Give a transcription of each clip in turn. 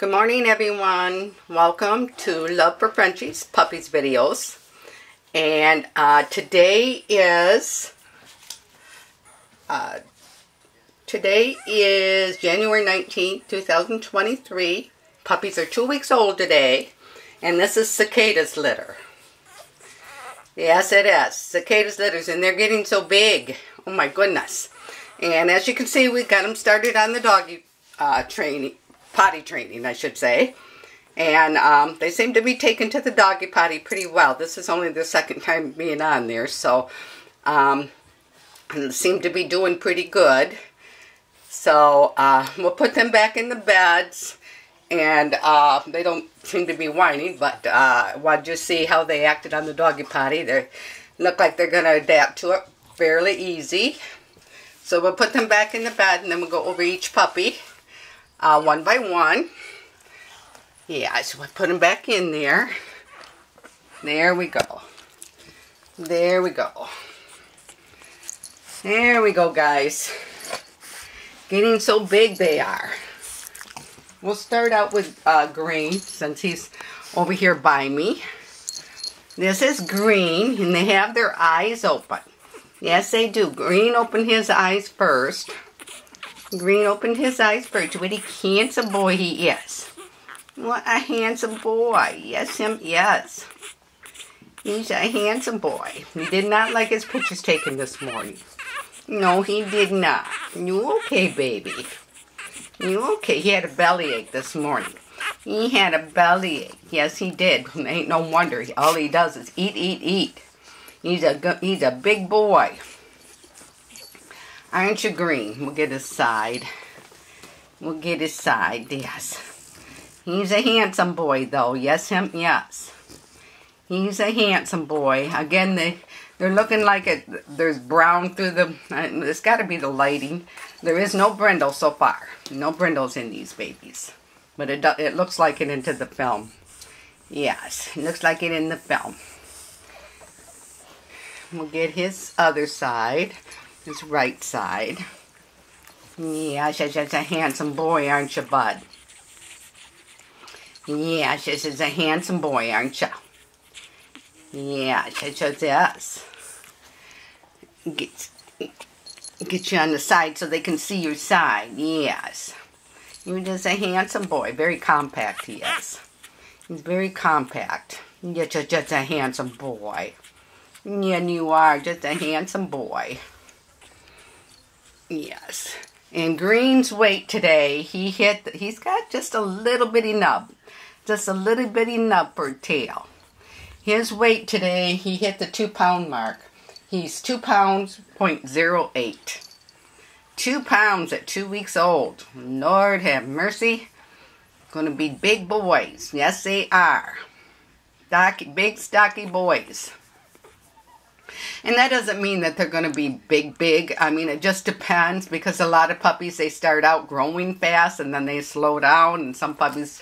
Good morning, everyone. Welcome to Love for Frenchies Puppies videos. And today is January 19th, 2023. Puppies are 2 weeks old today. And this is Cicada's litter. Yes, it is. Cicada's litters, and they're getting so big. Oh my goodness. And as you can see, we got them started on the doggy potty training, I should say. And they seem to be taken to the doggy potty pretty well. This is only their second time being on there, so they seem to be doing pretty good. So we'll put them back in the beds, and they don't seem to be whining, but we'll just see how they acted on the doggy potty. They look like they're going to adapt to it fairly easy. So we'll put them back in the bed, and then we'll go over each puppy one by one. Yeah, so we'll put them back in there. There we go. There we go. There we go, guys. Getting so big they are. We'll start out with Green, since he's over here by me. This is Green, and they have their eyes open. Yes, they do. Green opened his eyes first. Green opened his eyes first. What a handsome boy he is. What a handsome boy. Yes, yes. He's a handsome boy. He did not like his pictures taken this morning. No, he did not. You okay, baby? You okay? He had a bellyache this morning. He had a bellyache. Yes, he did. Ain't no wonder. All he does is eat, eat, eat. He's a big boy. Aren't you, Green? We'll get his side. We'll get his side, yes. He's a handsome boy, though. Yes, him, yes. He's a handsome boy. Again, they're looking like there's brown through the... it's got to be the lighting. There is no brindle so far. No brindles in these babies. But it looks like it into the film. Yes, it looks like it in the film. We'll get his other side. His right side. Yes, this is a handsome boy, aren't you, bud? Yes, this is a handsome boy, aren't you? Yes, yes. Get you on the side so they can see your side. Yes. You're just a handsome boy. Very compact he is. He's very compact. You're just a handsome boy. Yeah, you are just a handsome boy. Yes. And Green's weight today, he's got just a little bitty nub. Just a little bitty nub for a tail. His weight today, he hit the 2-pound mark. He's 2 pounds, 0.08. 2 pounds at 2 weeks old. Lord have mercy. Going to be big boys. Yes, they are. Big, stocky boys. And that doesn't mean that they're going to be big. I mean, it just depends, because a lot of puppies, they start out growing fast and then they slow down. And some puppies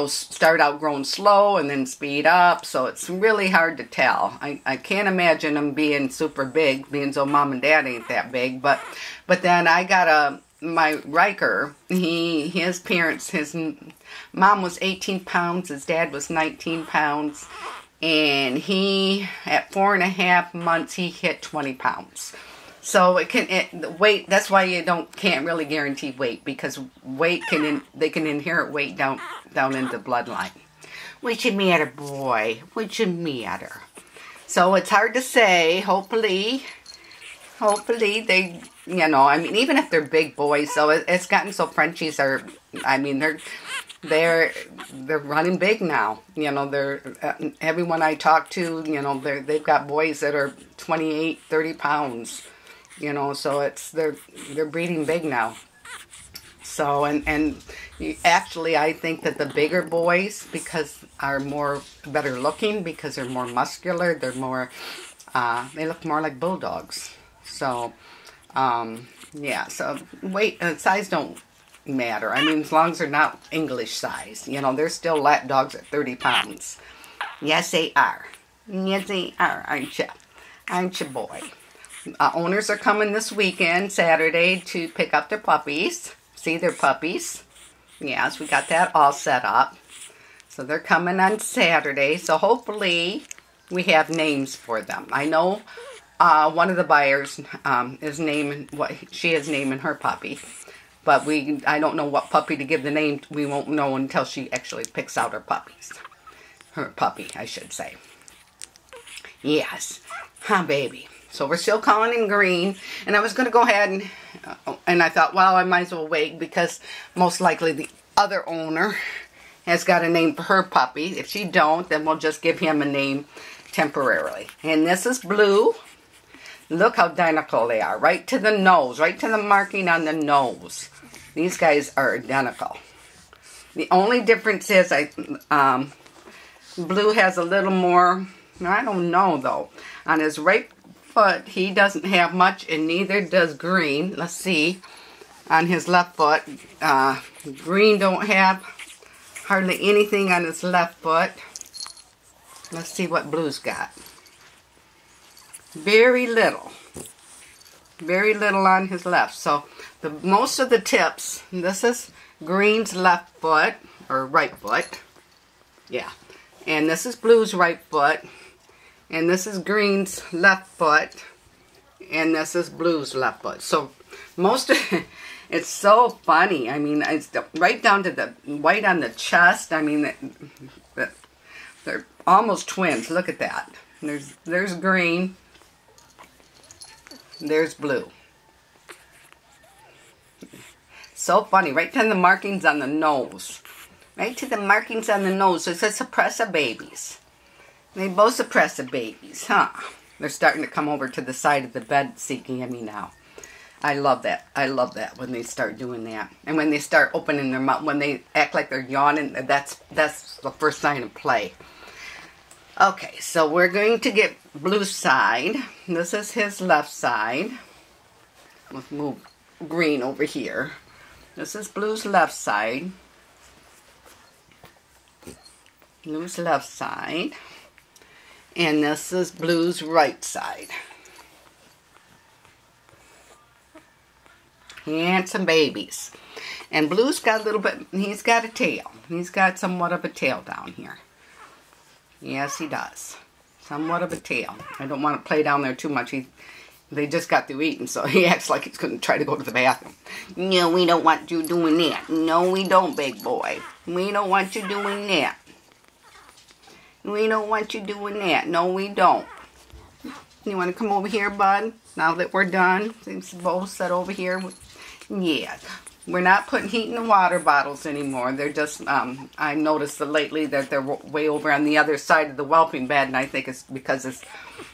start out growing slow and then speed up. So it's really hard to tell. I can't imagine them being super big, being so mom and dad ain't that big. But then I got my Riker, his parents, his mom was 18 pounds, his dad was 19 pounds. And at 4.5 months, he hit 20 pounds. So the weight, that's why you can't really guarantee weight, because weight they can inherit weight down into the bloodline. What's the matter, boy? What's the matter? So it's hard to say. Hopefully they, I mean, even if they're big boys, so it's gotten so Frenchies are, I mean, they're running big now. Everyone I talk to, they've got boys that are 28, 30 pounds. So they're breeding big now. So and actually, I think that the bigger boys, because are better looking, because they're more muscular, they're more they look more like bulldogs. So yeah. So weight and size don't matter. I mean, as long as they're not English size. They're still lap dogs at 30 pounds. Yes, they are. Yes, they are, aren't you? Aren't you, boy? Owners are coming this weekend, Saturday, to pick up their puppies. See their puppies. Yes, we got that all set up. So they're coming on Saturday. So hopefully we have names for them. I know one of the buyers is naming what she is naming her puppy. But I don't know what puppy to give the name. We won't know until she actually picks out her puppies. Her puppy, I should say. Yes. Huh, baby. So we're still calling him Green. And I was going to go ahead and I thought, well, I might as well wait because most likely the other owner has got a name for her puppy. If she don't, then we'll just give him a name temporarily. And this is Blue. Look how identical they are. Right to the nose. Right to the marking on the nose. These guys are identical. The only difference is Blue has a little more, I don't know though. On his right foot, he doesn't have much, and neither does Green. Let's see. On his left foot, Green don't have hardly anything on his left foot. Let's see what Blue's got. Very little. Very little on his left. So most of the tips, this is Green's left foot, or right foot. Yeah. And this is Blue's right foot. And this is Green's left foot. And this is Blue's left foot. So most of it's so funny. I mean, it's right down to the white on the chest. I mean, they're almost twins. Look at that. There's Green. There's Blue. So funny. Right to the markings on the nose. Right to the markings on the nose. So it says Suppressa babies. They both Suppressa babies, huh? They're starting to come over to the side of the bed seeking at me now. I love that. I love that when they start doing that. And when they start opening their mouth, when they act like they're yawning, that's the first sign of play. Okay, so we're going to get Blue's side. This is his left side. Let's move Green over here. This is Blue's left side. Blue's left side. And this is Blue's right side. Handsome babies. And Blue's got a little bit, he's got a tail. He's got somewhat of a tail down here. Yes, he does. Somewhat of a tail. I don't want to play down there too much. They just got through eating, so he acts like he's going to try to go to the bathroom. No, we don't want you doing that. No, we don't, big boy. We don't want you doing that. We don't want you doing that. No, we don't. You want to come over here, bud? Now that we're done, things both set over here. Yeah. We're not putting heat in the water bottles anymore. They're just, I noticed lately that they're way over on the other side of the whelping bed, and I think it's because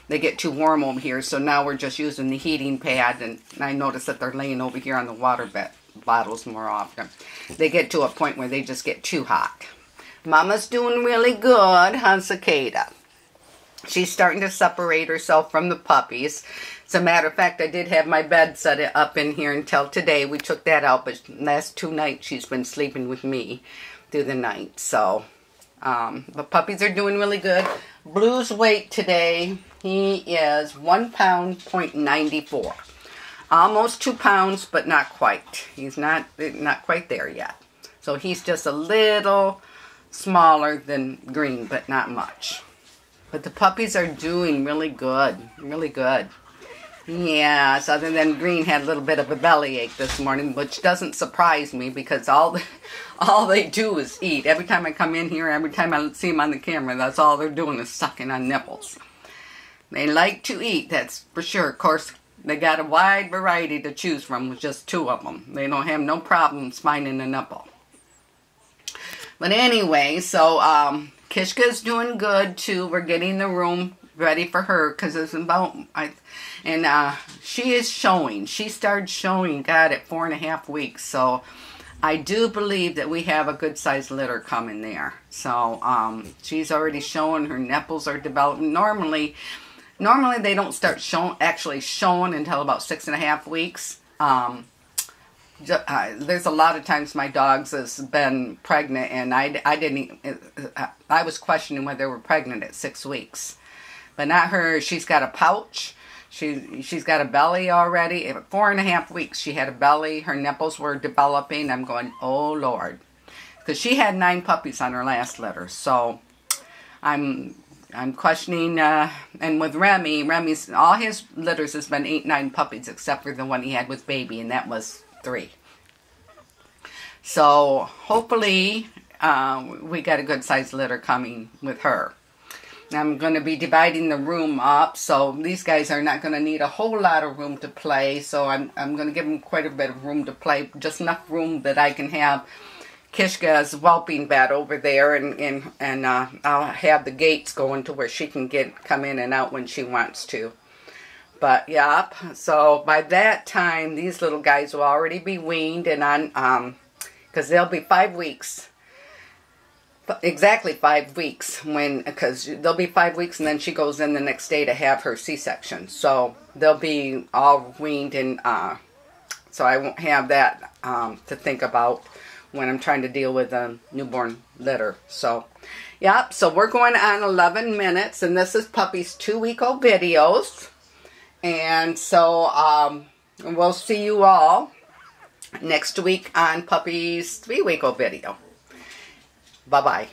they get too warm over here. So now we're just using the heating pad, and I noticed that they're laying over here on the water bottles more often. They get to a point where they just get too hot. Mama's doing really good, huh, Cicada? She's starting to separate herself from the puppies. As a matter of fact, I did have my bed set up in here until today. We took that out, but last 2 nights she's been sleeping with me through the night. So, the puppies are doing really good. Blue's weight today, he is 1 pound, 0.94. Almost 2 pounds, but not quite. He's not quite there yet. So he's just a little smaller than Green, but not much. But the puppies are doing really good. Really good. Yes, other than Green had a little bit of a bellyache this morning, which doesn't surprise me because all they do is eat. Every time I come in here, every time I see them on the camera, that's all they're doing is sucking on nipples. They like to eat, that's for sure. Of course, they got a wide variety to choose from with just 2 of them. They don't have no problems finding a nipple. But anyway, so Kishka's doing good too. We're getting the room ready for her because it's about, she is showing. She started showing, God, at 4.5 weeks. So I do believe that we have a good sized litter coming there. So she's already showing. Her nipples are developing. Normally they don't start actually showing until about 6.5 weeks. There's a lot of times my dogs has been pregnant, and I was questioning whether they were pregnant at 6 weeks, but not her. She's got a pouch. She's got a belly already. At 4.5 weeks, she had a belly. Her nipples were developing. I'm going, oh Lord, because she had 9 puppies on her last litter. So I'm questioning, and with Remy's, all his litters has been 8, 9 puppies, except for the one he had with Baby, and that was 3. So hopefully we got a good sized litter coming with her. I'm going to be dividing the room up, so these guys are not going to need a whole lot of room to play, so I'm going to give them quite a bit of room to play, just enough room that I can have Kishka's whelping bed over there, and I'll have the gates going to where she can come in and out when she wants to. But, yep, so by that time, these little guys will already be weaned, and on, because they'll be 5 weeks. Exactly 5 weeks, because they'll be 5 weeks, and then she goes in the next day to have her C-section. So they'll be all weaned, and so I won't have that to think about when I'm trying to deal with a newborn litter. So, yep, so we're going on 11 minutes, and this is Puppy's 2-week-old videos. And so we'll see you all next week on Puppy's 3-week-old video. Bye-bye.